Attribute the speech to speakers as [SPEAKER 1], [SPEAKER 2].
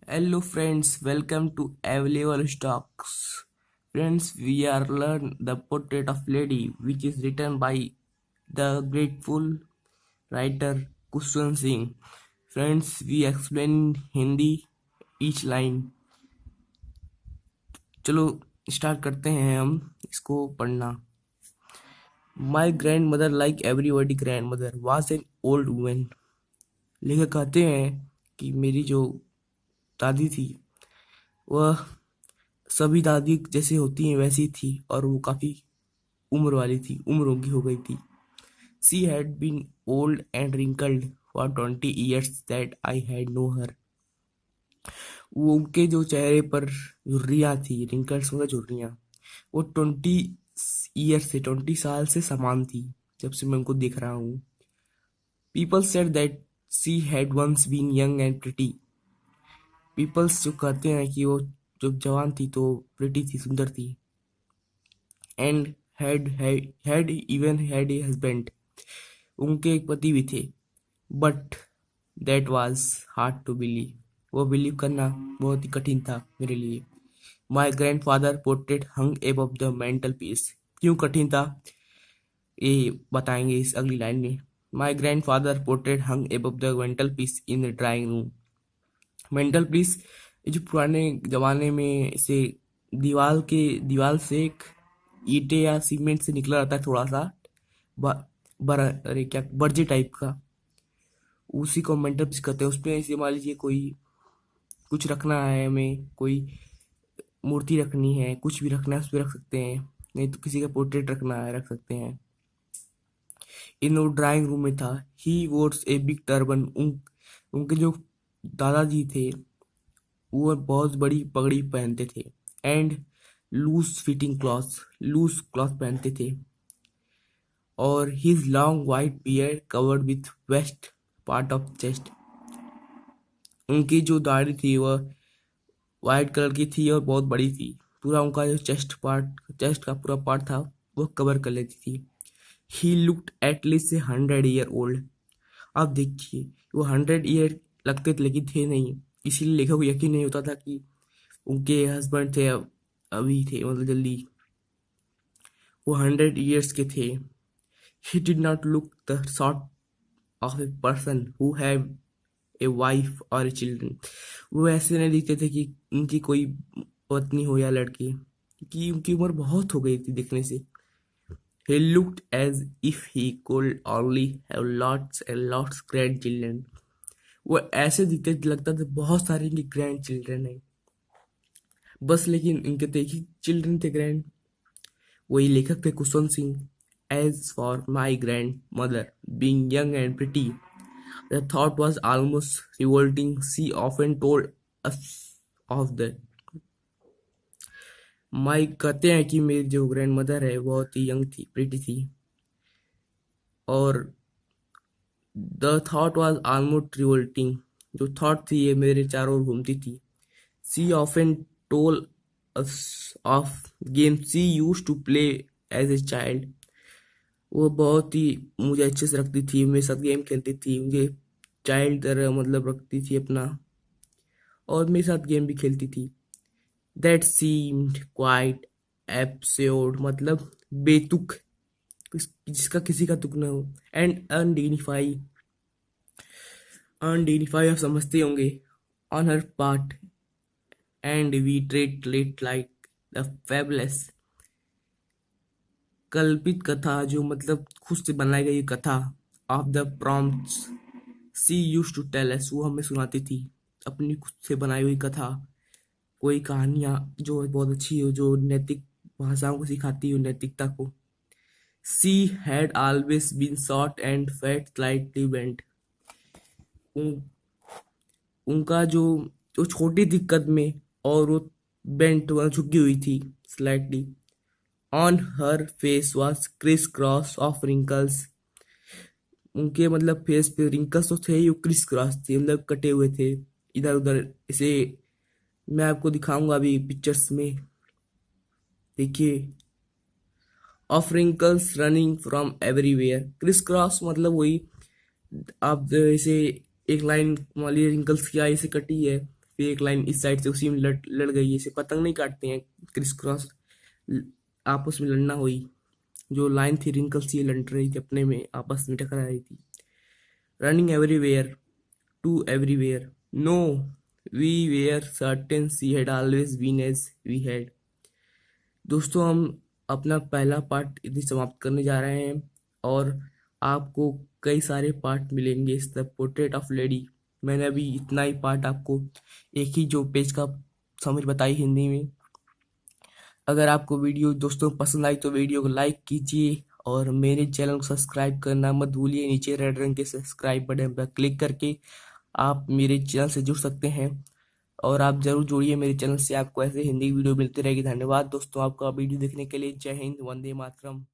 [SPEAKER 1] Hello friends, welcome to Available Stocks. Friends, we are learn the portrait of lady which is written by the grateful writer Kushwant Singh. Friends, we explain in Hindi each line. चलो start करते हैं हम इसको पढ़ना. My grandmother, like everybody grandmother, was an old woman. लेखक कहते हैं कि मेरी जो दादी थी वह सभी दादी जैसे होती हैं वैसी थी और वो काफी उम्र वाली थी, उम्र की हो गई थी. She had been old and wrinkled for 20 years that I had known her. वो उनके जो चेहरे पर झुर्रियाँ थी, रिंकल्स मतलब झुर्रियाँ, वो 20 years से 20 साल से समान थी जब से मैं उनको देख रहा हूँ. People said that she had once been young and pretty. Peoples जो कहते हैं कि वो जब जवान थी तो प्रिटी थी, सुंदर थी. And had even had a husband. उनके एक पति भी थे. But that was hard to believe. वो बिलीव करना बहुत ही कठिन था मेरे लिए. My grandfather portrait hung above the mantel piece. क्यों कठिन था ये बताएंगे इस अगली लाइन में. My grandfather portrait hung above the mantel piece in the drawing room. Mantel piece जो पुराने जमाने में से दीवार से एक ईंटे या सीमेंट से निकला रहता है थोड़ा सा अरे क्या बर्जे टाइप का, उसी को मेंटल पीस कहते हैं. उसमें ऐसे मान लीजिए कोई कुछ रखना है, हमें कोई मूर्ति रखनी है, कुछ भी रखना है उस पर रख सकते हैं, नहीं तो किसी का पोर्ट्रेट रखना है रख सकते हैं. इन वो ड्राइंग रूम में था. ही वोट्स ए बिग टर्बन. उनके जो दादाजी थे वो बहुत बड़ी पगड़ी पहनते थे. And loose fitting loose cloth पहनते थे. और his long white beard covered with west part of chest. उनकी जो दाढ़ी थी वह वाइट कलर की थी और बहुत बड़ी थी. पूरा उनका जो चेस्ट का पूरा पार्ट था वो कवर कर लेती थी. He looked at least A 100 year old. अब देखिए वो 100 year लगते थे लेकिन थे नहीं, इसीलिए लेखक को यकीन नहीं होता था कि उनके हस्बैंड थे, अभी थे मतलब जल्दी. वो 100 years के थे. He did not look the sort of a person who have a wife और चिल्ड्रन. वो ऐसे नहीं दिखते थे कि उनकी कोई पत्नी हो या लड़की, कि उनकी उम्र बहुत हो गई थी दिखने से. He looked as if he could only have lots and lots grandchildren. वो ऐसे दिखते लगता था बहुत सारे इनके ग्रैंड चिल्ड्रन है बस, लेकिन इनके तो एक ही चिल्ड्रन थे ग्रैंड. वही लेखक थे Khushwant Singh. As for my grandmother being young and pretty, the thought was almost revolting. She often told us of that. Mike कहते हैं कि मेरी जो ग्रैंड मदर है बहुत ही यंग थी, प्रिटी थी. और the thought was almost revolting. जो थॉट थी ये मेरे चारों ओर घूमती थी. She often told us of game she use to play as a child. वो बहुत ही मुझे अच्छे से रखती थी, मेरे साथ गेम खेलती थी, मुझे चाइल्ड तरह मतलब रखती थी अपना, और मेरे साथ गेम भी खेलती थी. दैट सीम्ड क्वाइट एब्सर्ड, मतलब बेतुक, जिसका किसी का तुक न हो. एंड अनडिग्निफाई आप समझते होंगे. On her part. And we treat let like the fabulous. कल्पित कथा, जो मतलब खुद से बनाई गई कथा. Of the prompts she use to tell us. वो हमें सुनाती थी अपनी खुद से बनाई हुई कथा, कोई कहानियाँ जो बहुत अच्छी हो, जो नैतिक भाषाओं को सिखाती हो, नैतिकता को. She had always been short and fat slightly bent. उनका जो छोटी थी कद में और वो बेंट वह झुकी हुई थी slightly. On her face was criss cross of wrinkles. उनके मतलब फेस पे रिंकल्स तो थे ही, वो क्रिस क्रॉस थे मतलब कटे हुए थे इधर उधर. इसे मैं आपको दिखाऊंगा अभी पिक्चर्स में, देखिए. Of wrinkles running from everywhere. Criss cross मतलब वही, आप जैसे एक लाइन वाली रिंकल्स की आई से कटी है, फिर एक लाइन इस साइड से उसी में लड़ गई, ऐसे पतंग नहीं काटते हैं क्रिस क्रॉस, आपस में लड़ना हुई। जो लाइन थी रिंकल सी लड़ रही थी, अपने में आपस में टकरा रही थी। Running everywhere to everywhere, no we were certain she had always been as we had. दोस्तों हम अपना पहला पार्ट इतनी समाप्त करने जा रहे हैं, और आपको कई सारे पार्ट मिलेंगे इस द पोर्ट्रेट ऑफ लेडी। मैंने अभी इतना ही पार्ट आपको एक ही जो पेज का समझ बताई हिंदी में। अगर आपको वीडियो दोस्तों पसंद आई तो वीडियो को लाइक कीजिए और मेरे चैनल को सब्सक्राइब करना मत भूलिए। नीचे रेड रंग के सब्सक्राइब बटन पर क्लिक करके आप मेरे चैनल से जुड़ सकते हैं, और आप जरूर जुड़िए मेरे चैनल से, आपको ऐसे हिंदी वीडियो मिलती रहेगी। धन्यवाद दोस्तों आपका वीडियो देखने के लिए। जय हिंद, वंदे मातरम।